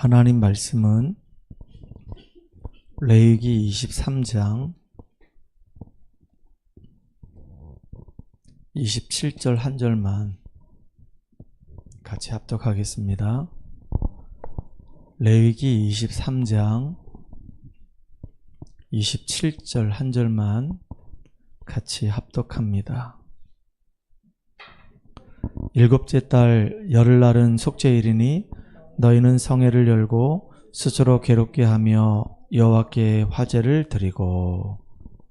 하나님 말씀은 레위기 23장 27절 한 절만 같이 합독하겠습니다. 레위기 23장 27절 한 절만 같이 합독합니다. 일곱째 달 열흘날은 속죄일이니 너희는 성회를 열고 스스로 괴롭게 하며 여호와께 화제를 드리고.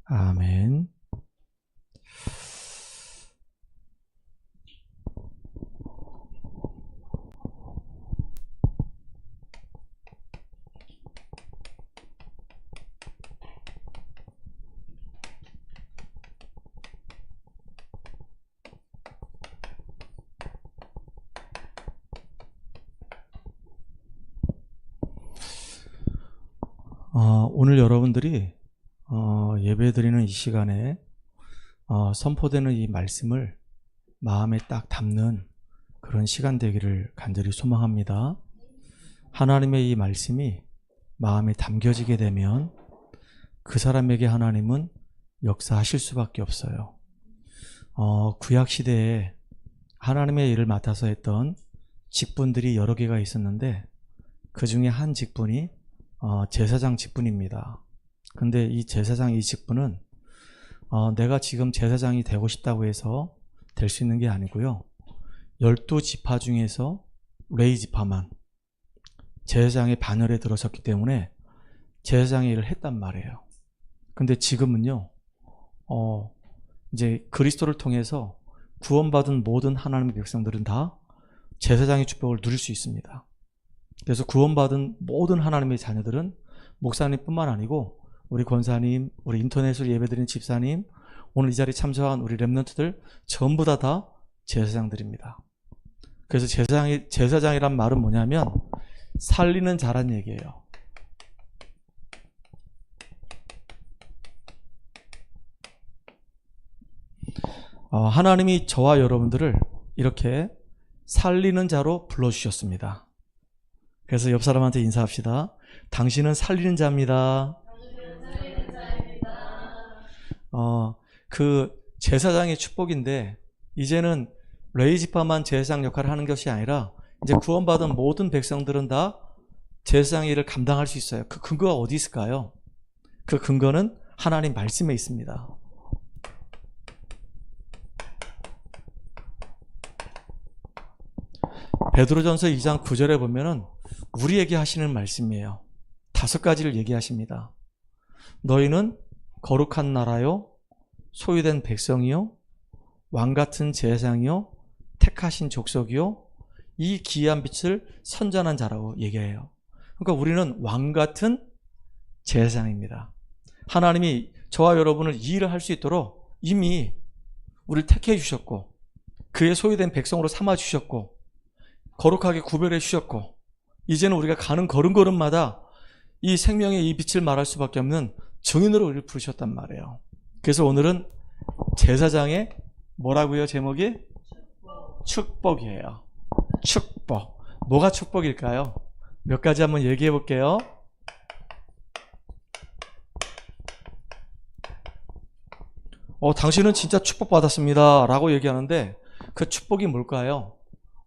아멘. 오늘 여러분들이 예배드리는 이 시간에 선포되는 이 말씀을 마음에 딱 담는 그런 시간 되기를 간절히 소망합니다. 하나님의 이 말씀이 마음에 담겨지게 되면 그 사람에게 하나님은 역사하실 수밖에 없어요. 구약시대에 하나님의 일을 맡아서 했던 직분들이 여러 개가 있었는데 그 중에 한 직분이 제사장 직분입니다. 근데 이 제사장 이 직분은 내가 지금 제사장이 되고 싶다고 해서 될 수 있는 게 아니고요. 12지파 중에서 레위 지파만 제사장의 반열에 들어섰기 때문에 제사장의 일을 했단 말이에요. 근데 지금은요, 이제 그리스도를 통해서 구원받은 모든 하나님의 백성들은 다 제사장의 축복을 누릴 수 있습니다. 그래서 구원받은 모든 하나님의 자녀들은 목사님뿐만 아니고 우리 권사님, 우리 인터넷으로 예배드리는 집사님, 오늘 이 자리에 참석한 우리 렘넌트들 전부 다 제사장들입니다. 그래서 제사장이란 말은 뭐냐면 살리는 자란 얘기예요. 하나님이 저와 여러분들을 이렇게 살리는 자로 불러주셨습니다. 그래서 옆 사람한테 인사합시다. 당신은 살리는 자입니다. 그 제사장의 축복인데 이제는 레위 지파만 제사장 역할을 하는 것이 아니라 이제 구원받은 모든 백성들은 다 제사장의 일을 감당할 수 있어요. 그 근거가 어디 있을까요? 그 근거는 하나님 말씀에 있습니다. 베드로전서 2장 9절에 보면은 우리에게 하시는 말씀이에요. 5가지를 얘기하십니다. 너희는 거룩한 나라요, 소유된 백성이요, 왕같은 제사장이요, 택하신 족속이요, 이 기이한 빛을 선전한 자라고 얘기해요. 그러니까 우리는 왕같은 제사장입니다. 하나님이 저와 여러분을 이 일을 할 수 있도록 이미 우리를 택해 주셨고 그의 소유된 백성으로 삼아 주셨고 거룩하게 구별해 주셨고 이제는 우리가 가는 걸음걸음마다 이 생명의 이 빛을 말할 수밖에 없는 증인으로 우리를 부르셨단 말이에요. 그래서 오늘은 제사장의 뭐라고요? 제목이? 축복이에요. 축복. 뭐가 축복일까요? 몇 가지 한번 얘기해 볼게요. 당신은 진짜 축복받았습니다 라고 얘기하는데 그 축복이 뭘까요?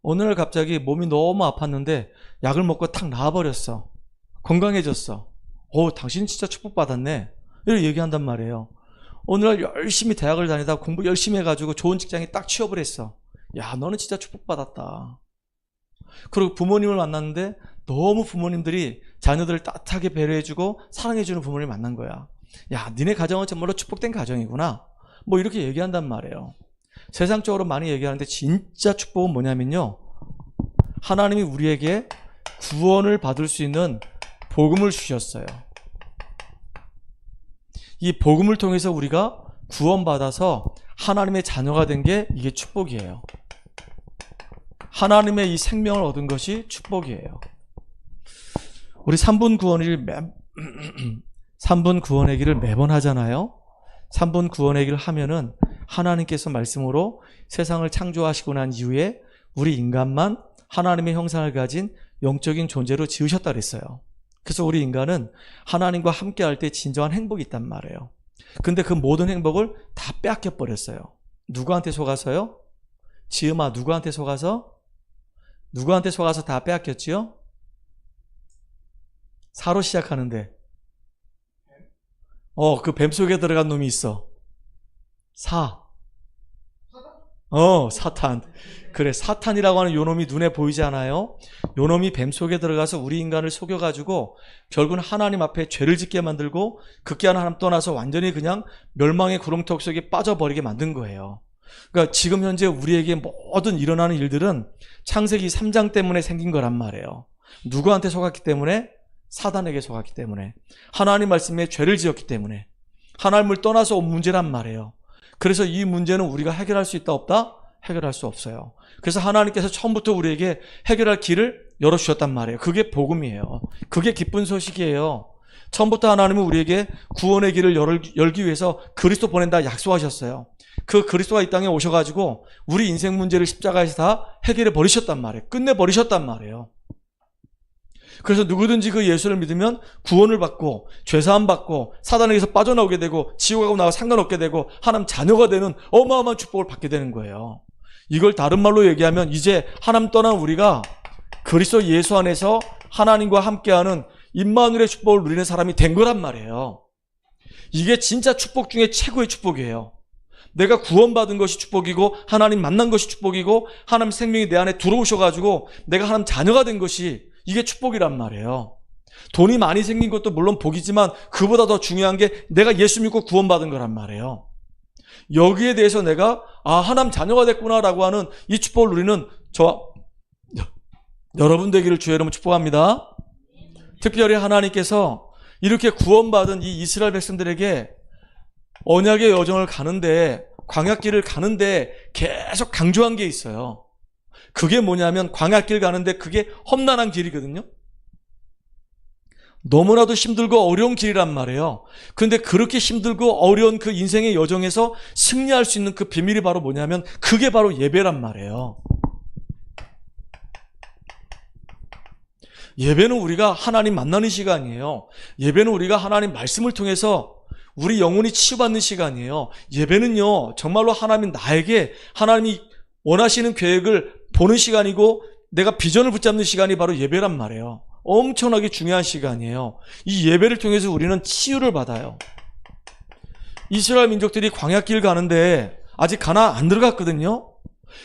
어느 날 갑자기 몸이 너무 아팠는데 약을 먹고 탁 나아버렸어. 건강해졌어. 당신 진짜 축복받았네. 이렇게 얘기한단 말이에요. 어느 날 열심히 대학을 다니다 공부 열심히 해가지고 좋은 직장에 딱 취업을 했어. 야, 너는 진짜 축복받았다. 그리고 부모님을 만났는데 너무 부모님들이 자녀들을 따뜻하게 배려해주고 사랑해주는 부모님을 만난 거야. 야, 니네 가정은 정말로 축복된 가정이구나. 뭐 이렇게 얘기한단 말이에요. 세상적으로 많이 얘기하는데 진짜 축복은 뭐냐면요, 하나님이 우리에게 구원을 받을 수 있는 복음을 주셨어요. 이 복음을 통해서 우리가 구원받아서 하나님의 자녀가 된 게 이게 축복이에요. 하나님의 이 생명을 얻은 것이 축복이에요. 우리 3분 구원의 길을 매번 하잖아요. 3분 구원의 길을 하면은 하나님께서 말씀으로 세상을 창조하시고 난 이후에 우리 인간만 하나님의 형상을 가진 영적인 존재로 지으셨다 그랬어요. 그래서 우리 인간은 하나님과 함께 할 때 진정한 행복이 있단 말이에요. 근데 그 모든 행복을 다 빼앗겨 버렸어요. 누구한테 속아서요? 지음아, 누구한테 속아서? 누구한테 속아서 다 빼앗겼지요? 사로 시작하는데 그 뱀 속에 들어간 놈이 있어. 사탄. 그래, 사탄이라고 하는 요 놈이 눈에 보이지 않아요? 요 놈이 뱀 속에 들어가서 우리 인간을 속여가지고 결국은 하나님 앞에 죄를 짓게 만들고 극기한 하나님 떠나서 완전히 그냥 멸망의 구렁텅 속에 빠져버리게 만든 거예요. 그러니까 지금 현재 우리에게 모든 일어나는 일들은 창세기 3장 때문에 생긴 거란 말이에요. 누구한테 속았기 때문에? 사단에게 속았기 때문에. 하나님 말씀에 죄를 지었기 때문에. 하나님을 떠나서 온 문제란 말이에요. 그래서 이 문제는 우리가 해결할 수 있다 없다? 해결할 수 없어요. 그래서 하나님께서 처음부터 우리에게 해결할 길을 열어주셨단 말이에요. 그게 복음이에요. 그게 기쁜 소식이에요. 처음부터 하나님은 우리에게 구원의 길을 열기 위해서 그리스도 보낸다 약속하셨어요. 그 그리스도가 이 땅에 오셔가지고 우리 인생 문제를 십자가에서 다 해결해 버리셨단 말이에요. 끝내버리셨단 말이에요. 그래서 누구든지 그 예수를 믿으면 구원을 받고 죄사함 받고 사단에게서 빠져나오게 되고 지옥하고 나와 상관없게 되고 하나님 자녀가 되는 어마어마한 축복을 받게 되는 거예요. 이걸 다른 말로 얘기하면 이제 하나님 떠난 우리가 그리스도 예수 안에서 하나님과 함께하는 임마누엘의 축복을 누리는 사람이 된 거란 말이에요. 이게 진짜 축복 중에 최고의 축복이에요. 내가 구원받은 것이 축복이고 하나님 만난 것이 축복이고 하나님 생명이 내 안에 들어오셔가지고 내가 하나님 자녀가 된 것이 이게 축복이란 말이에요. 돈이 많이 생긴 것도 물론 복이지만 그보다 더 중요한 게 내가 예수 믿고 구원받은 거란 말이에요. 여기에 대해서 내가 하나님 자녀가 됐구나라고 하는 이 축복을 누리는 저와 여러분 되기를 주의 이름으로 축복합니다. 특별히 하나님께서 이렇게 구원받은 이 이스라엘 백성들에게 언약의 여정을 가는데 광야길을 가는데 계속 강조한 게 있어요. 그게 뭐냐면 광야길 가는데 그게 험난한 길이거든요. 너무나도 힘들고 어려운 길이란 말이에요. 그런데 그렇게 힘들고 어려운 그 인생의 여정에서 승리할 수 있는 그 비밀이 바로 뭐냐면 그게 바로 예배란 말이에요. 예배는 우리가 하나님 만나는 시간이에요. 예배는 우리가 하나님 말씀을 통해서 우리 영혼이 치유받는 시간이에요. 예배는요, 정말로 하나님 나에게 하나님이 원하시는 계획을 보는 시간이고 내가 비전을 붙잡는 시간이 바로 예배란 말이에요. 엄청나게 중요한 시간이에요. 이 예배를 통해서 우리는 치유를 받아요. 이스라엘 민족들이 광야길 가는데 아직 가나안 안 들어갔거든요.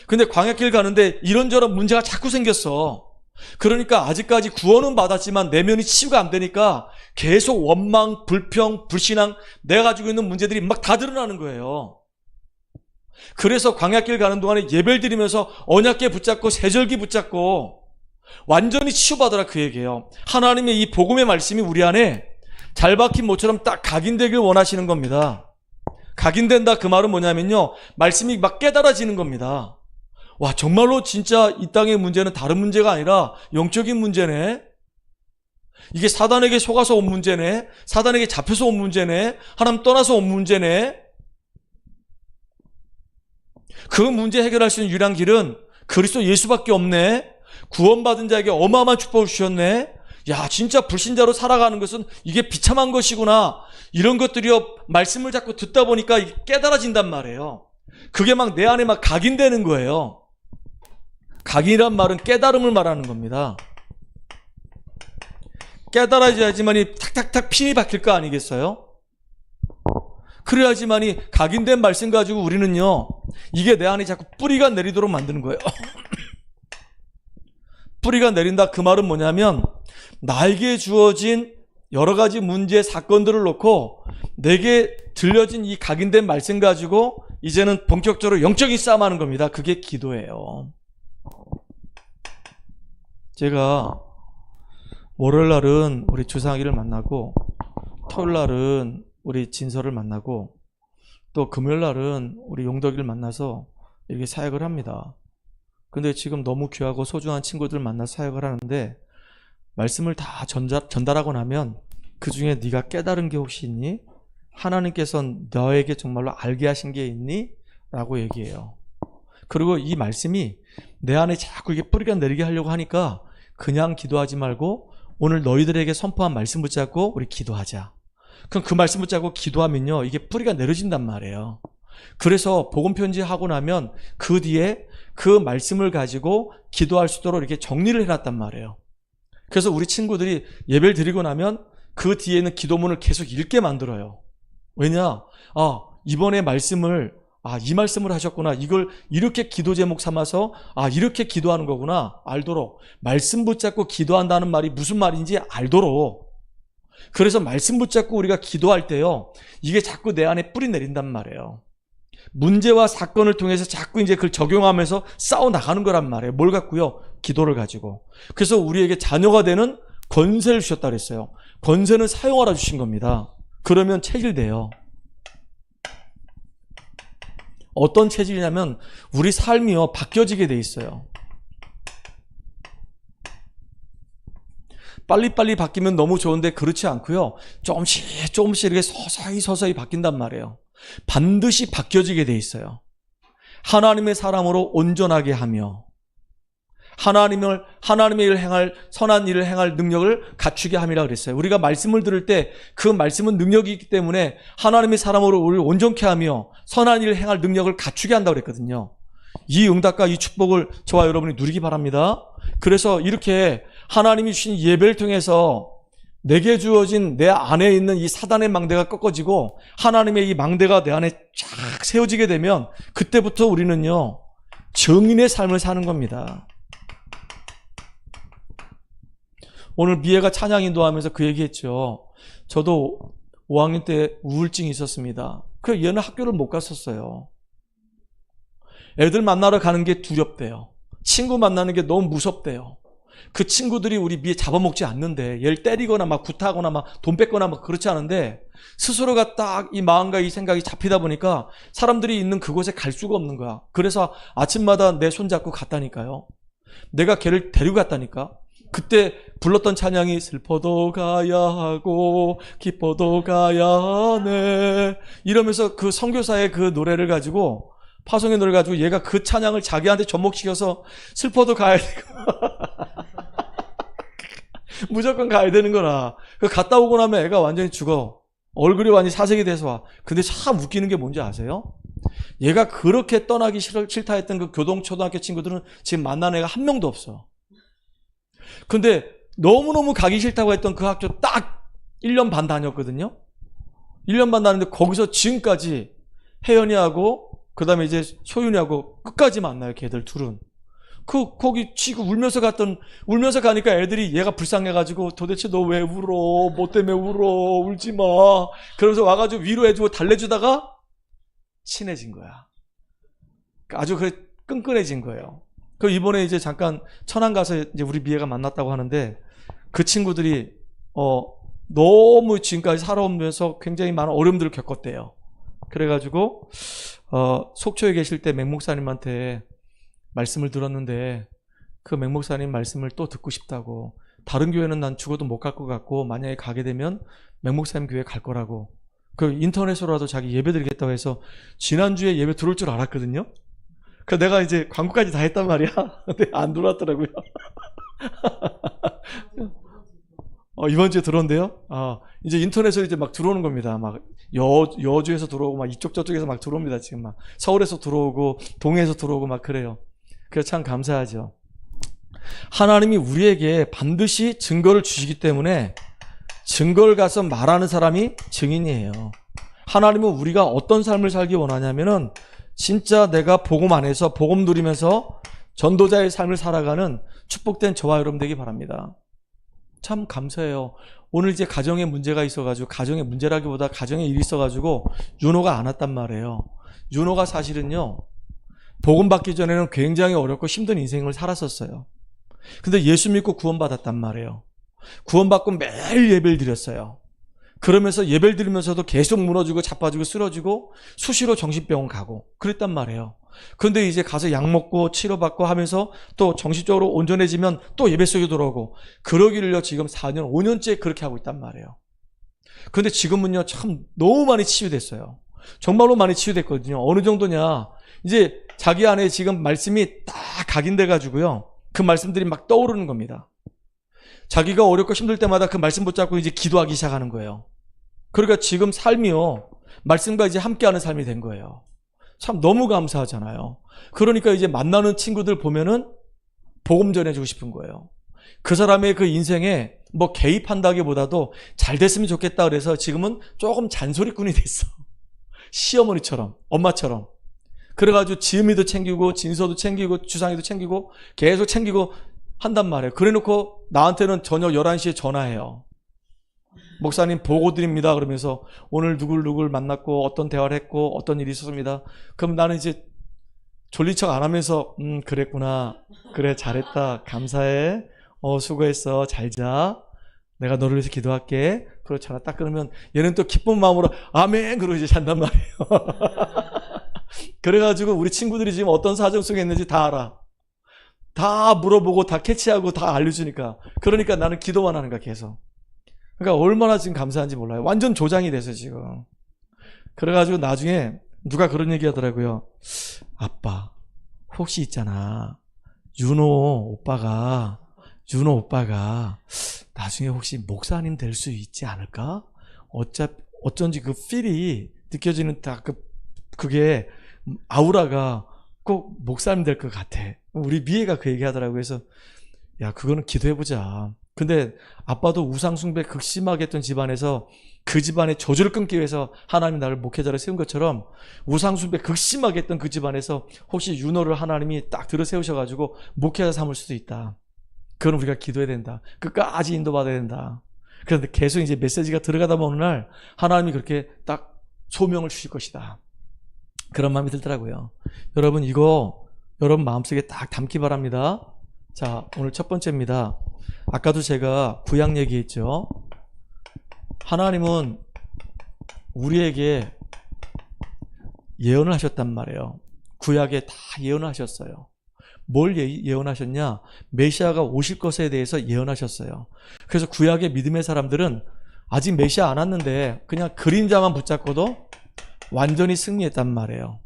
근데 광야길 가는데 이런저런 문제가 자꾸 생겼어. 그러니까 아직까지 구원은 받았지만 내면이 치유가 안 되니까 계속 원망, 불평, 불신앙, 내가 가지고 있는 문제들이 막 다 드러나는 거예요. 그래서 광야길 가는 동안에 예배를 드리면서 언약궤 붙잡고 세절기 붙잡고 완전히 치유받으라 그 얘기예요. 하나님의 이 복음의 말씀이 우리 안에 잘 박힌 모처럼 딱 각인되길 원하시는 겁니다. 각인된다 그 말은 뭐냐면요, 말씀이 막 깨달아지는 겁니다. 와, 정말로 진짜 이 땅의 문제는 다른 문제가 아니라 영적인 문제네. 이게 사단에게 속아서 온 문제네. 사단에게 잡혀서 온 문제네. 하나님 떠나서 온 문제네. 그 문제 해결할 수 있는 유일한 길은 그리스도 예수밖에 없네. 구원받은 자에게 어마어마한 축복을 주셨네. 야, 진짜 불신자로 살아가는 것은 이게 비참한 것이구나. 이런 것들이요, 말씀을 자꾸 듣다 보니까 이게 깨달아진단 말이에요. 그게 막 내 안에 막 각인되는 거예요. 각인이란 말은 깨달음을 말하는 겁니다. 깨달아야지만이 탁탁탁 핀이 박힐 거 아니겠어요? 그래야지만이 각인된 말씀 가지고 우리는요, 이게 내 안에 자꾸 뿌리가 내리도록 만드는 거예요. 뿌리가 내린다 그 말은 뭐냐면 나에게 주어진 여러 가지 문제 사건들을 놓고 내게 들려진 이 각인된 말씀 가지고 이제는 본격적으로 영적인 싸움하는 겁니다. 그게 기도예요. 제가 월요일 날은 우리 주상이를 만나고 토요일 날은 우리 진서를 만나고 또 금요일 날은 우리 용덕이를 만나서 이렇게 사역을 합니다. 근데 지금 너무 귀하고 소중한 친구들 만나 사역을 하는데 말씀을 다 전달하고 나면 그 중에 네가 깨달은 게 혹시 있니? 하나님께서 너에게 정말로 알게 하신 게 있니? 라고 얘기해요. 그리고 이 말씀이 내 안에 자꾸 이게 뿌리가 내리게 하려고 하니까 그냥 기도하지 말고 오늘 너희들에게 선포한 말씀 붙잡고 우리 기도하자. 그럼 그 말씀 붙잡고 기도하면요, 이게 뿌리가 내려진단 말이에요. 그래서 복음 편지하고 나면 그 뒤에 그 말씀을 가지고 기도할 수 있도록 이렇게 정리를 해놨단 말이에요. 그래서 우리 친구들이 예배를 드리고 나면 그 뒤에는 기도문을 계속 읽게 만들어요. 왜냐? 이번에 말씀을 이 말씀을 하셨구나. 이걸 이렇게 기도 제목 삼아서 이렇게 기도하는 거구나. 알도록. 말씀 붙잡고 기도한다는 말이 무슨 말인지 알도록. 그래서 말씀 붙잡고 우리가 기도할 때요, 이게 자꾸 내 안에 뿌리 내린단 말이에요. 문제와 사건을 통해서 자꾸 이제 그걸 적용하면서 싸워 나가는 거란 말이에요. 뭘 갖고요? 기도를 가지고. 그래서 우리에게 자녀가 되는 권세를 주셨다 그랬어요. 권세는 사용하라 주신 겁니다. 그러면 체질돼요. 어떤 체질이냐면 우리 삶이요, 바뀌어지게 돼 있어요. 빨리빨리 바뀌면 너무 좋은데 그렇지 않고요, 조금씩 이렇게 서서히 바뀐단 말이에요. 반드시 바뀌어지게 돼 있어요. 하나님의 사람으로 온전하게 하며 하나님의 일을 행할, 선한 일을 행할 능력을 갖추게 함이라 그랬어요. 우리가 말씀을 들을 때 그 말씀은 능력이 있기 때문에 하나님의 사람으로 우리를 온전케 하며 선한 일을 행할 능력을 갖추게 한다고 그랬거든요. 이 응답과 이 축복을 저와 여러분이 누리기 바랍니다. 그래서 이렇게 하나님이 주신 예배를 통해서 내게 주어진 내 안에 있는 이 사단의 망대가 꺾어지고 하나님의 이 망대가 내 안에 쫙 세워지게 되면 그때부터 우리는요, 증인의 삶을 사는 겁니다. 오늘 미애가 찬양 인도하면서 그 얘기했죠. 저도 5학년 때 우울증이 있었습니다. 그래서 얘는 학교를 못 갔었어요. 애들 만나러 가는 게 두렵대요. 친구 만나는 게 너무 무섭대요. 그 친구들이 우리 미애 잡아먹지 않는데, 얘를 때리거나 막 구타하거나 막 돈 뺏거나 막 그렇지 않은데, 스스로가 딱 이 마음과 이 생각이 잡히다 보니까 사람들이 있는 그곳에 갈 수가 없는 거야. 그래서 아침마다 내 손잡고 갔다니까요. 내가 걔를 데리고 갔다니까. 그때 불렀던 찬양이 슬퍼도 가야 하고 기뻐도 가야 하네, 이러면서 그 선교사의 그 노래를 가지고, 파송의 노래를 가지고 얘가 그 찬양을 자기한테 접목시켜서 슬퍼도 가야 되고 무조건 가야 되는 거라. 갔다 오고 나면 애가 완전히 죽어. 얼굴이 완전히 사색이 돼서 와. 근데 참 웃기는 게 뭔지 아세요? 얘가 그렇게 떠나기 싫다 했던 그 교동초등학교 친구들은 지금 만난 애가 한 명도 없어. 근데 너무너무 가기 싫다고 했던 그 학교 딱 1년 반 다녔거든요. 1년 반 다녔는데 거기서 지금까지 혜연이하고 그 다음에 이제 소윤이하고 끝까지 만나요. 걔들 둘은. 거기 치고 울면서 가니까 애들이 얘가 불쌍해가지고 도대체 너 왜 울어? 뭐 때문에 울어? 울지 마. 그러면서 와가지고 위로해주고 달래주다가 친해진 거야. 아주 끈끈해진 거예요. 이번에 이제 잠깐 천안 가서 이제 우리 미애가 만났다고 하는데, 그 친구들이 너무 지금까지 살아오면서 굉장히 많은 어려움들을 겪었대요. 그래가지고 속초에 계실 때 맹목사님한테 말씀을 들었는데, 그 맹목사님 말씀을 또 듣고 싶다고, 다른 교회는 난 죽어도 못 갈 것 같고 만약에 가게 되면 맹목사님 교회 갈 거라고, 그 인터넷으로라도 자기 예배 드리겠다고 해서 지난주에 예배 들어올 줄 알았거든요. 그래서 내가 이제 광고까지 다 했단 말이야. 근데 안 들어왔더라고요. 이번 주에 들어온대요. 이제 인터넷으로 이제 막 들어오는 겁니다. 막 여주에서 들어오고 막 이쪽 저쪽에서 막 들어옵니다. 지금 막 서울에서 들어오고 동해에서 들어오고 막 그래요. 그래서 참 감사하죠. 하나님이 우리에게 반드시 증거를 주시기 때문에 증거를 가서 말하는 사람이 증인이에요. 하나님은 우리가 어떤 삶을 살기 원하냐면은 진짜 내가 복음 안에서 복음 누리면서 전도자의 삶을 살아가는 축복된 저와 여러분 되기 바랍니다. 참 감사해요. 오늘 이제 가정에 문제가 있어가지고, 가정의 문제라기보다 가정에 일이 있어가지고 윤호가 안 왔단 말이에요. 윤호가 사실은요, 복음 받기 전에는 굉장히 어렵고 힘든 인생을 살았었어요. 근데 예수 믿고 구원받았단 말이에요. 구원받고 매일 예배를 드렸어요. 그러면서 예배를 드리면서도 계속 무너지고 자빠지고 쓰러지고 수시로 정신병원 가고 그랬단 말이에요. 그런데 이제 가서 약 먹고 치료받고 하면서 또 정신적으로 온전해지면 또 예배 속에 들어오고, 그러기를요 지금 4년 5년째 그렇게 하고 있단 말이에요. 그런데 지금은요 참 너무 많이 치유됐어요. 정말로 많이 치유됐거든요. 어느 정도냐, 이제 자기 안에 지금 말씀이 딱 각인돼 가지고요 그 말씀들이 막 떠오르는 겁니다. 자기가 어렵고 힘들 때마다 그 말씀 붙잡고 이제 기도하기 시작하는 거예요. 그러니까 지금 삶이요, 말씀과 이제 함께하는 삶이 된 거예요. 참 너무 감사하잖아요. 그러니까 이제 만나는 친구들 보면은 복음 전해주고 싶은 거예요. 그 사람의 그 인생에 뭐 개입한다기보다도 잘 됐으면 좋겠다 그래서 지금은 조금 잔소리꾼이 됐어. 시어머니처럼, 엄마처럼. 그래가지고 지음이도 챙기고 진서도 챙기고 주상이도 챙기고 계속 챙기고 한단 말이에요. 그래놓고 나한테는 저녁 11시에 전화해요. 목사님 보고 드립니다. 그러면서 오늘 누굴 만났고 어떤 대화를 했고 어떤 일이 있었습니다. 그럼 나는 이제 졸린 척 안 하면서 그랬구나. 그래 잘했다. 감사해. 수고했어. 잘 자. 내가 너를 위해서 기도할게. 그리고 전화 딱 끊으면 얘는 또 기쁜 마음으로 아멘 그러고 이제 잔단 말이에요. 그래가지고 우리 친구들이 지금 어떤 사정 속에 있는지 다 알아. 다 물어보고 다 캐치하고 다 알려주니까. 그러니까 나는 기도만 하는 거야 계속. 그러니까 얼마나 지금 감사한지 몰라요. 완전 조장이 돼서 지금. 그래가지고 나중에 누가 그런 얘기 하더라고요. 아빠 혹시 있잖아 윤호 오빠가 나중에 혹시 목사님 될 수 있지 않을까? 어쩐지 그 필이 느껴지는 그게 아우라가 꼭 목사님 될 것 같아. 우리 미애가 그 얘기 하더라고요. 그래서 야 그거는 기도해보자. 근데 아빠도 우상숭배 극심하게 했던 집안에서 그 집안의 저주를 끊기 위해서 하나님이 나를 목회자로 세운 것처럼 우상숭배 극심하게 했던 그 집안에서 혹시 윤호를 하나님이 딱 들어 세우셔가지고 목회자 삼을 수도 있다. 그건 우리가 기도해야 된다. 끝까지 인도받아야 된다. 그런데 계속 이제 메시지가 들어가다 보는 날 하나님이 그렇게 딱 소명을 주실 것이다. 그런 마음이 들더라고요. 여러분 이거 여러분 마음속에 딱 담기 바랍니다. 자 오늘 첫 번째입니다. 아까도 제가 구약 얘기했죠. 하나님은 우리에게 예언을 하셨단 말이에요. 구약에 다 예언을 하셨어요. 뭘 예언하셨냐? 메시아가 오실 것에 대해서 예언하셨어요. 그래서 구약의 믿음의 사람들은 아직 메시아 안 왔는데 그냥 그림자만 붙잡고도 완전히 승리했단 말이에요.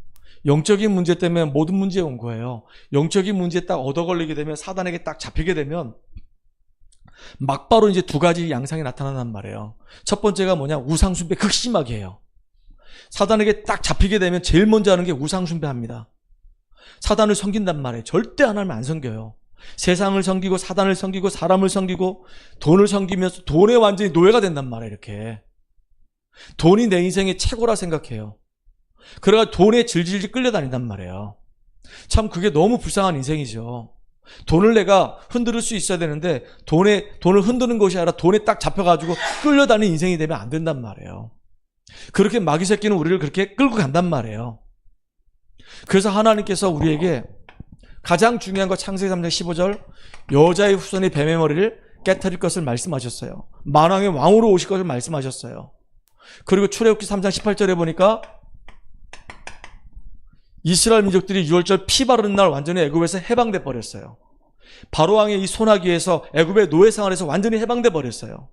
영적인 문제 때문에 모든 문제에 온 거예요. 영적인 문제에 딱 얻어걸리게 되면 사단에게 딱 잡히게 되면 막바로 이제 두 가지 양상이 나타난단 말이에요. 첫 번째가 뭐냐? 우상숭배 극심하게 해요. 사단에게 딱 잡히게 되면 제일 먼저 하는 게 우상숭배합니다. 사단을 섬긴단 말이에요. 절대 하나님 안 섬겨요. 세상을 섬기고 사단을 섬기고 사람을 섬기고 돈을 섬기면서 돈에 완전히 노예가 된단 말이에요. 이렇게 돈이 내 인생의 최고라 생각해요. 그래가 돈에 질질질 끌려다닌단 말이에요. 참 그게 너무 불쌍한 인생이죠. 돈을 내가 흔들 수 있어야 되는데 돈을 흔드는 것이 아니라 돈에 딱 잡혀가지고 끌려다니는 인생이 되면 안 된단 말이에요. 그렇게 마귀 새끼는 우리를 그렇게 끌고 간단 말이에요. 그래서 하나님께서 우리에게 가장 중요한 거 창세기 3장 15절 여자의 후손이 뱀의 머리를 깨트릴 것을 말씀하셨어요. 만왕의 왕으로 오실 것을 말씀하셨어요. 그리고 출애굽기 3장 18절에 보니까 이스라엘 민족들이 유월절 피 바르는 날 완전히 애굽에서 해방돼 버렸어요. 바로왕의 이 소나기에서 애굽의 노예 생활에서 완전히 해방돼 버렸어요.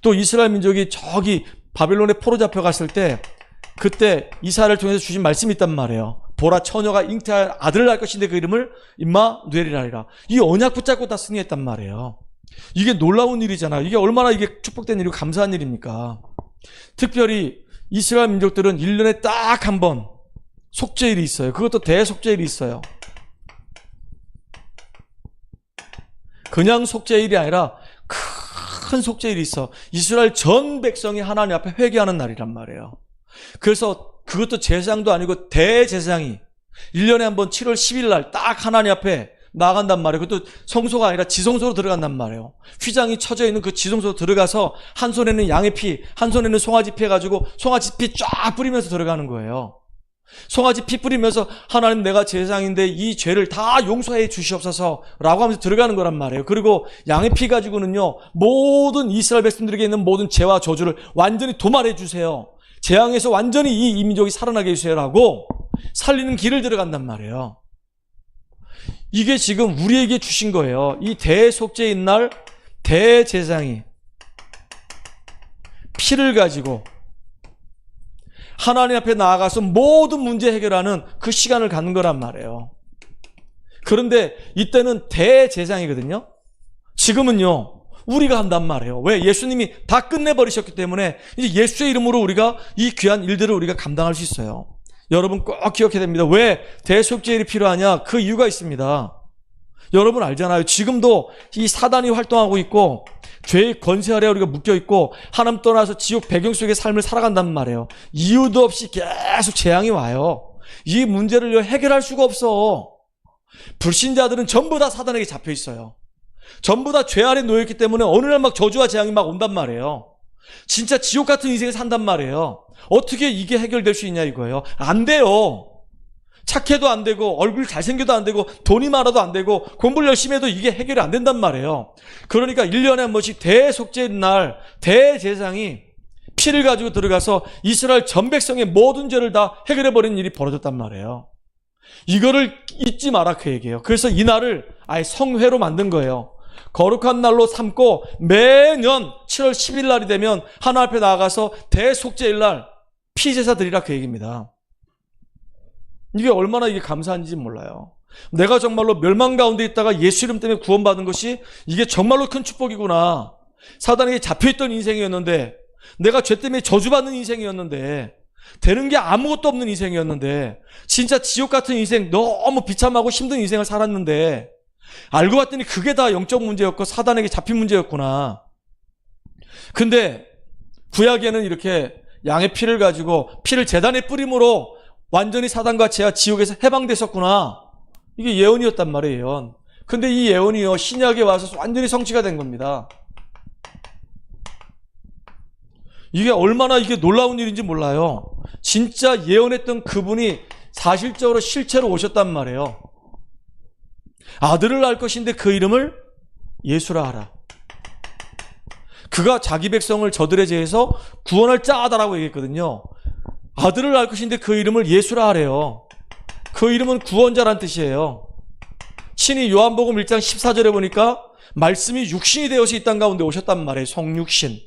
또 이스라엘 민족이 저기 바벨론에 포로 잡혀갔을 때 그때 이사야를 통해서 주신 말씀이 있단 말이에요. 보라 처녀가 잉태할 아들을 낳을 것인데 그 이름을 임마누엘이라 하리라. 이 언약 붙잡고 다 승리했단 말이에요. 이게 놀라운 일이잖아요. 이게 얼마나 이게 축복된 일이고 감사한 일입니까? 특별히 이스라엘 민족들은 1년에 딱 한 번 속죄일이 있어요. 그것도 대속죄일이 있어요. 그냥 속죄일이 아니라 큰 속죄일이 있어. 이스라엘 전 백성이 하나님 앞에 회개하는 날이란 말이에요. 그래서 그것도 제사장도 아니고 대제사장이 1년에 한 번 7월 10일 날 딱 하나님 앞에 나간단 말이에요. 그것도 성소가 아니라 지성소로 들어간단 말이에요. 휘장이 쳐져 있는 그 지성소로 들어가서 한 손에는 양의 피, 한 손에는 송아지 피 해가지고 송아지 피 쫙 뿌리면서 들어가는 거예요. 송아지 피 뿌리면서 하나님 내가 제사장인데 이 죄를 다 용서해 주시옵소서 라고 하면서 들어가는 거란 말이에요. 그리고 양의 피 가지고는요 모든 이스라엘 백성들에게 있는 모든 죄와 저주를 완전히 도말해 주세요. 재앙에서 완전히 이 이민족이 살아나게 해주세요라고 살리는 길을 들어간단 말이에요. 이게 지금 우리에게 주신 거예요. 이 대속죄인 날 대제사장이 피를 가지고 하나님 앞에 나아가서 모든 문제 해결하는 그 시간을 갖는 거란 말이에요. 그런데 이때는 대제사장이거든요. 지금은요 우리가 한단 말이에요. 왜? 예수님이 다 끝내버리셨기 때문에 이제 예수의 이름으로 우리가 이 귀한 일들을 우리가 감당할 수 있어요. 여러분 꼭 기억해야 됩니다. 왜 대속죄일이 필요하냐? 그 이유가 있습니다. 여러분 알잖아요. 지금도 이 사단이 활동하고 있고 죄의 권세 아래 우리가 묶여있고 하나님 떠나서 지옥 배경 속의 삶을 살아간단 말이에요. 이유도 없이 계속 재앙이 와요. 이 문제를 해결할 수가 없어. 불신자들은 전부 다 사단에게 잡혀 있어요. 전부 다 죄 아래 놓여있기 때문에 어느 날 막 저주와 재앙이 막 온단 말이에요. 진짜 지옥 같은 인생을 산단 말이에요. 어떻게 이게 해결될 수 있냐 이거예요. 안 돼요. 착해도 안 되고 얼굴 잘생겨도 안 되고 돈이 많아도 안 되고 공부를 열심히 해도 이게 해결이 안 된단 말이에요. 그러니까 1년에 한 번씩 대속죄 날 대제사장이 피를 가지고 들어가서 이스라엘 전 백성의 모든 죄를 다 해결해버리는 일이 벌어졌단 말이에요. 이거를 잊지 마라 그 얘기예요. 그래서 이 날을 아예 성회로 만든 거예요. 거룩한 날로 삼고 매년 7월 10일 날이 되면 하나님 앞에 나아가서 대속죄일 날 피제사 드리라 그 얘기입니다. 이게 얼마나 이게 감사한지 몰라요. 내가 정말로 멸망 가운데 있다가 예수 이름 때문에 구원받은 것이 이게 정말로 큰 축복이구나. 사단에게 잡혀있던 인생이었는데, 내가 죄 때문에 저주받는 인생이었는데, 되는 게 아무것도 없는 인생이었는데, 진짜 지옥 같은 인생, 너무 비참하고 힘든 인생을 살았는데, 알고 봤더니 그게 다 영적 문제였고 사단에게 잡힌 문제였구나. 근데 구약에는 이렇게 양의 피를 가지고 피를 제단에 뿌림으로 완전히 사단과 죄와 지옥에서 해방됐었구나. 이게 예언이었단 말이에요. 예언. 근데 이 예언이요 신약에 와서 완전히 성취가 된 겁니다. 이게 얼마나 이게 놀라운 일인지 몰라요. 진짜 예언했던 그분이 사실적으로 실체로 오셨단 말이에요. 아들을 낳을 것인데 그 이름을 예수라 하라. 그가 자기 백성을 저들의 죄에서 구원할 자다라고 얘기했거든요. 아들을 낳을 것인데 그 이름을 예수라 하래요. 그 이름은 구원자란 뜻이에요. 친히 요한복음 1장 14절에 보니까 말씀이 육신이 되어서 이 땅 가운데 오셨단 말이에요. 성육신.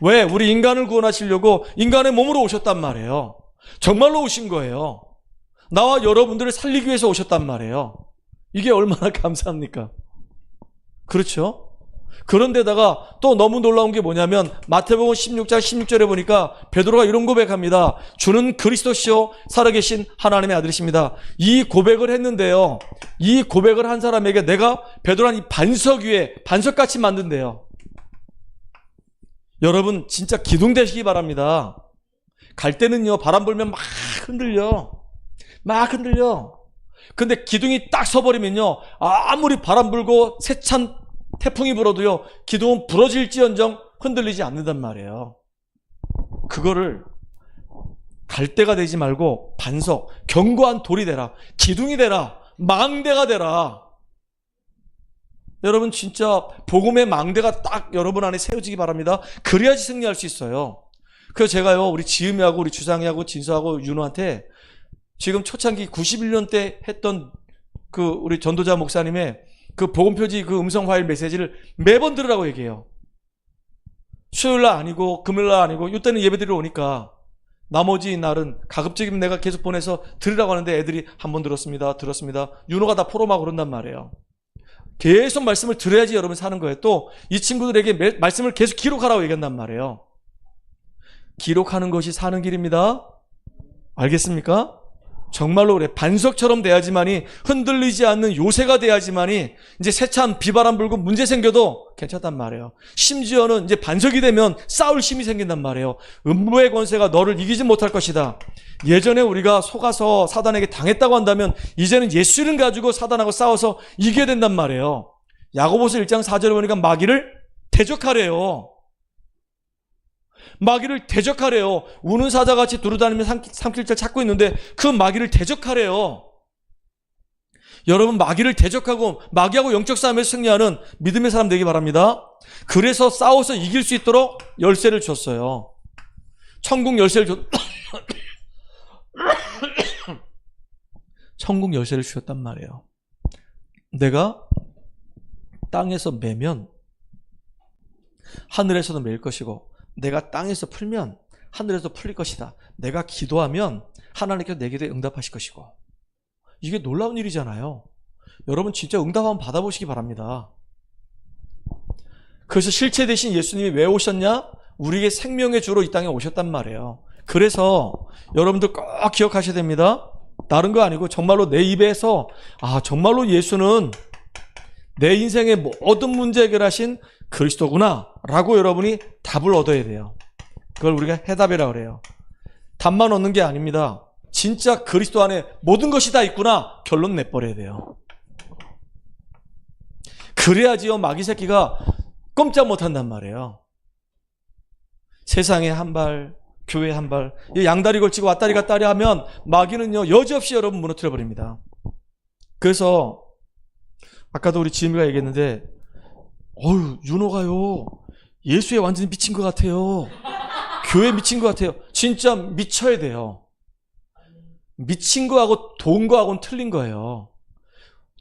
왜? 우리 인간을 구원하시려고 인간의 몸으로 오셨단 말이에요. 정말로 오신 거예요. 나와 여러분들을 살리기 위해서 오셨단 말이에요. 이게 얼마나 감사합니까? 그렇죠? 그런데다가 또 너무 놀라운 게 뭐냐면 마태복음 16장 16절에 보니까 베드로가 이런 고백합니다. 주는 그리스도시요 살아계신 하나님의 아들이십니다. 이 고백을 했는데요. 이 고백을 한 사람에게 내가 베드로란 이 반석 위에 반석같이 만든대요. 여러분 진짜 기둥되시기 바랍니다. 갈 때는요 바람 불면 막 흔들려. 막 흔들려. 근데 기둥이 딱 서버리면요 아무리 바람 불고 세찬 태풍이 불어도요 기둥은 부러질지언정 흔들리지 않는단 말이에요. 그거를 갈 때가 되지 말고 반석, 견고한 돌이 되라. 기둥이 되라. 망대가 되라. 여러분 진짜 복음의 망대가 딱 여러분 안에 세워지기 바랍니다. 그래야지 승리할 수 있어요. 그래서 제가요 우리 지음이하고 우리 주상이하고 진서하고 윤호한테 지금 초창기 91년 때 했던 그 우리 전도자 목사님의 그 복음표지 그 음성 파일 메시지를 매번 들으라고 얘기해요. 수요일날 아니고 금요일날 아니고 이때는 예배드리러 오니까 나머지 날은 가급적이면 내가 계속 보내서 들으라고 하는데 애들이 한 번 들었습니다. 윤호가 다 포로막 그런단 말이에요. 계속 말씀을 들어야지 여러분 사는 거예요. 또 이 친구들에게 말씀을 계속 기록하라고 얘기한단 말이에요. 기록하는 것이 사는 길입니다. 알겠습니까? 정말로 그래. 반석처럼 돼야지만이 흔들리지 않는 요새가 돼야지만이 이제 세찬 비바람 불고 문제 생겨도 괜찮단 말이에요. 심지어는 이제 반석이 되면 싸울 힘이 생긴단 말이에요. 음부의 권세가 너를 이기지 못할 것이다. 예전에 우리가 속아서 사단에게 당했다고 한다면 이제는 예수 이름 가지고 사단하고 싸워서 이겨야 된단 말이에요. 야고보서 1장 4절에 보니까 마귀를 대적하래요. 마귀를 대적하래요. 우는 사자같이 두루다니며 삼킬 자 찾고 있는데 그 마귀를 대적하래요. 여러분 마귀를 대적하고 마귀하고 영적 싸움에서 승리하는 믿음의 사람 되기 바랍니다. 그래서 싸워서 이길 수 있도록 열쇠를 줬어요. 천국 열쇠를 천국 열쇠를 주셨단 말이에요. 내가 땅에서 매면 하늘에서도 매일 것이고 내가 땅에서 풀면 하늘에서 풀릴 것이다. 내가 기도하면 하나님께서 내 기도에 응답하실 것이고. 이게 놀라운 일이잖아요. 여러분 진짜 응답 한번 받아보시기 바랍니다. 그래서 실체 대신 예수님이 왜 오셨냐? 우리에게 생명의 주로 이 땅에 오셨단 말이에요. 그래서 여러분들 꼭 기억하셔야 됩니다. 다른 거 아니고 정말로 내 입에서 정말로 예수는 내 인생의 모든 문제 해결하신 그리스도구나 라고 여러분이 답을 얻어야 돼요. 그걸 우리가 해답이라고 그래요. 답만 얻는 게 아닙니다. 진짜 그리스도 안에 모든 것이 다 있구나 결론 내버려야 돼요. 그래야지요 마귀 새끼가 꼼짝 못한단 말이에요. 세상에 한 발, 교회에 한 발, 양다리 걸치고 왔다리 갔다리 하면 마귀는요 여지없이 여러분 무너뜨려 버립니다. 그래서 아까도 우리 지은이가 얘기했는데 윤호가요 예수에 완전히 미친 것 같아요. 교회 미친 것 같아요. 진짜 미쳐야 돼요. 미친 거하고 돈 거하고는 틀린 거예요.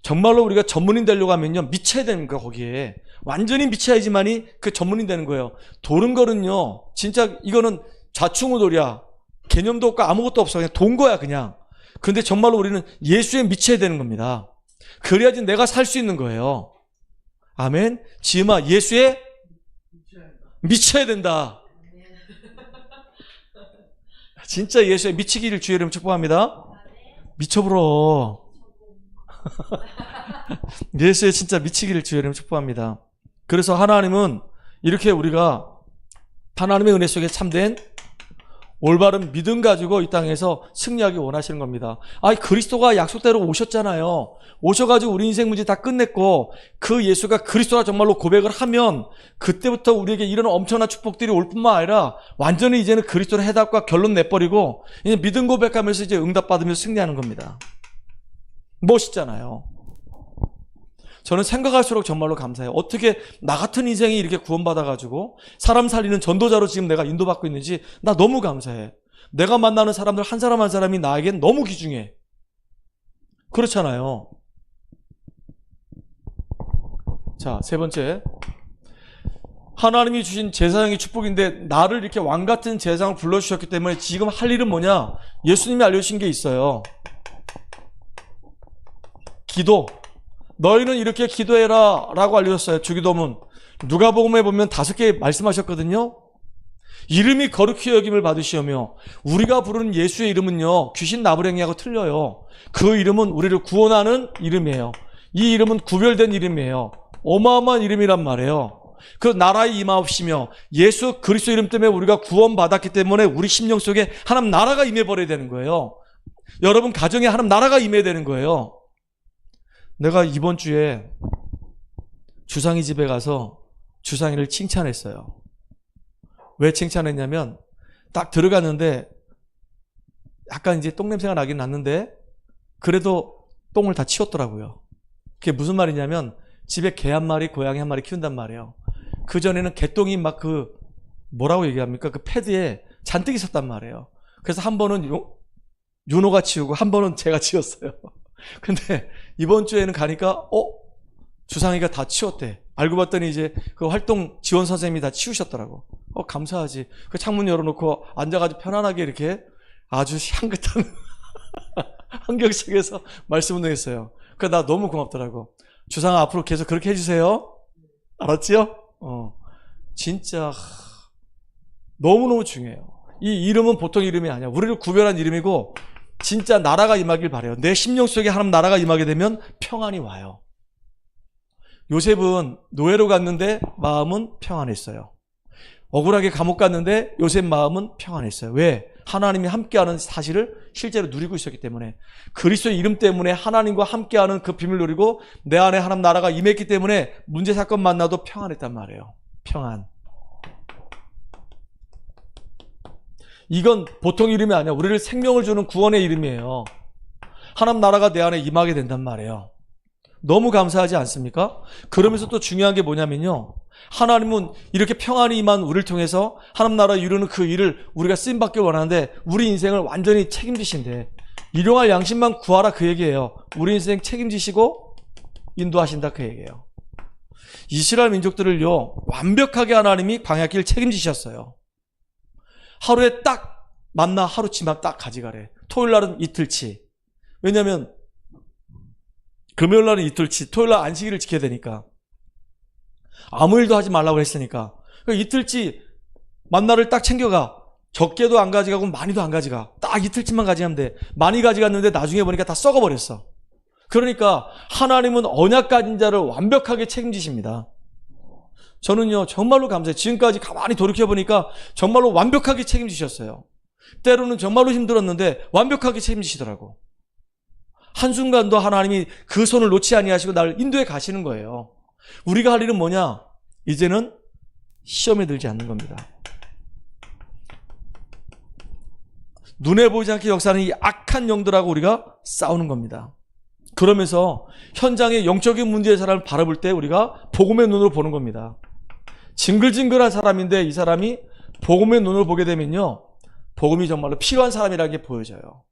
정말로 우리가 전문인 되려고 하면요 미쳐야 되는 거예요. 거기에 완전히 미쳐야지만이 그 전문인 되는 거예요. 도는 거는요 진짜 이거는 좌충우돌이야. 개념도 없고 아무것도 없어. 그냥 돈 거야 그냥. 그런데 정말로 우리는 예수에 미쳐야 되는 겁니다. 그래야지 내가 살 수 있는 거예요. 아멘. 지음아 예수에 미쳐야 된다. 진짜 예수에 미치기를 주의 이름 축복합니다. 미쳐버려. 예수에 진짜 미치기를 주의 이름 축복합니다. 그래서 하나님은 이렇게 우리가 하나님의 은혜 속에 참된 올바른 믿음 가지고 이 땅에서 승리하기 원하시는 겁니다. 그리스도가 약속대로 오셨잖아요. 오셔가지고 우리 인생 문제 다 끝냈고 그 예수가 그리스도라 정말로 고백을 하면 그때부터 우리에게 이런 엄청난 축복들이 올 뿐만 아니라 완전히 이제는 그리스도의 해답과 결론 내버리고 이제 믿음 고백하면서 이제 응답받으면서 승리하는 겁니다. 멋있잖아요. 저는 생각할수록 정말로 감사해요. 어떻게 나 같은 인생이 이렇게 구원받아가지고 사람 살리는 전도자로 지금 내가 인도받고 있는지 나 너무 감사해. 내가 만나는 사람들 한 사람 한 사람이 나에겐 너무 귀중해. 그렇잖아요. 자, 세 번째. 하나님이 주신 제사장의 축복인데 나를 이렇게 왕같은 제사장을 불러주셨기 때문에 지금 할 일은 뭐냐? 예수님이 알려주신 게 있어요. 기도. 너희는 이렇게 기도해라 라고 알려줬어요. 주기도문. 누가복음에 보면 5개 말씀하셨거든요. 이름이 거룩히 여김을 받으시오며 우리가 부르는 예수의 이름은요 귀신 나부랭이하고 틀려요. 그 이름은 우리를 구원하는 이름이에요. 이 이름은 구별된 이름이에요. 어마어마한 이름이란 말이에요. 그 나라의 임하옵시며 예수 그리스도 이름 때문에 우리가 구원받았기 때문에 우리 심령 속에 하나님 나라가 임해버려야 되는 거예요. 여러분 가정에 하나님 나라가 임해야 되는 거예요. 내가 이번 주에 주상이 집에 가서 주상이를 칭찬했어요. 왜 칭찬했냐면 딱 들어갔는데 약간 이제 똥냄새가 나긴 났는데 그래도 똥을 다 치웠더라고요. 그게 무슨 말이냐면 집에 개 한 마리 고양이 한 마리 키운단 말이에요. 그전에는 개똥이 막 뭐라고 얘기합니까? 그 패드에 잔뜩 있었단 말이에요. 그래서 한 번은 윤호가 치우고 한 번은 제가 치웠어요. 근데 이번 주에는 가니까 주상이가 다 치웠대. 알고 봤더니 이제 그 활동 지원 선생님이 다 치우셨더라고. 감사하지. 그 창문 열어놓고 앉아가지고 편안하게 이렇게 아주 향긋한 환경 속에서 말씀 운동했어요. 나 너무 고맙더라고. 주상아 앞으로 계속 그렇게 해주세요. 알았지요? 진짜 너무너무 중요해요. 이 이름은 보통 이름이 아니야. 우리를 구별한 이름이고 진짜 나라가 임하길 바라요. 내 심령 속에 하나님 나라가 임하게 되면 평안이 와요. 요셉은 노예로 갔는데 마음은 평안했어요. 억울하게 감옥 갔는데 요셉 마음은 평안했어요. 왜? 하나님이 함께하는 사실을 실제로 누리고 있었기 때문에. 그리스도의 이름 때문에 하나님과 함께하는 그 비밀을 누리고 내 안에 하나님 나라가 임했기 때문에 문제 사건 만나도 평안했단 말이에요. 평안. 이건 보통 이름이 아니야. 우리를 생명을 주는 구원의 이름이에요. 하나님 나라가 내 안에 임하게 된단 말이에요. 너무 감사하지 않습니까? 그러면서 또 중요한 게 뭐냐면요. 하나님은 이렇게 평안이 임한 우리를 통해서 하나님 나라 이루는 그 일을 우리가 쓰임받길 원하는데 우리 인생을 완전히 책임지신대. 일용할 양심만 구하라 그 얘기예요. 우리 인생 책임지시고 인도하신다 그 얘기예요. 이스라엘 민족들을요 완벽하게 하나님이 광야길 책임지셨어요. 하루에 딱 만나 하루치만 딱 가져가래. 토요일 날은 이틀치. 왜냐하면 금요일 날은 이틀치, 토요일 날 안식일을 지켜야 되니까. 아무 일도 하지 말라고 했으니까. 이틀치 만나를 딱 챙겨가. 적게도 안 가져가고 많이도 안 가져가. 딱 이틀치만 가져가면 돼. 많이 가져갔는데 나중에 보니까 다 썩어버렸어. 그러니까 하나님은 언약 가진 자를 완벽하게 책임지십니다. 저는요 정말로 감사해요. 지금까지 가만히 돌이켜보니까 정말로 완벽하게 책임지셨어요. 때로는 정말로 힘들었는데 완벽하게 책임지시더라고. 한순간도 하나님이 그 손을 놓지 아니하시고 나를 인도해 가시는 거예요. 우리가 할 일은 뭐냐? 이제는 시험에 들지 않는 겁니다. 눈에 보이지 않게 역사하는 이 악한 영들하고 우리가 싸우는 겁니다. 그러면서 현장의 영적인 문제의 사람을 바라볼 때 우리가 복음의 눈으로 보는 겁니다. 징글징글한 사람인데 이 사람이 복음의 눈으로 보게 되면요, 복음이 정말로 필요한 사람이라는 게 보여져요.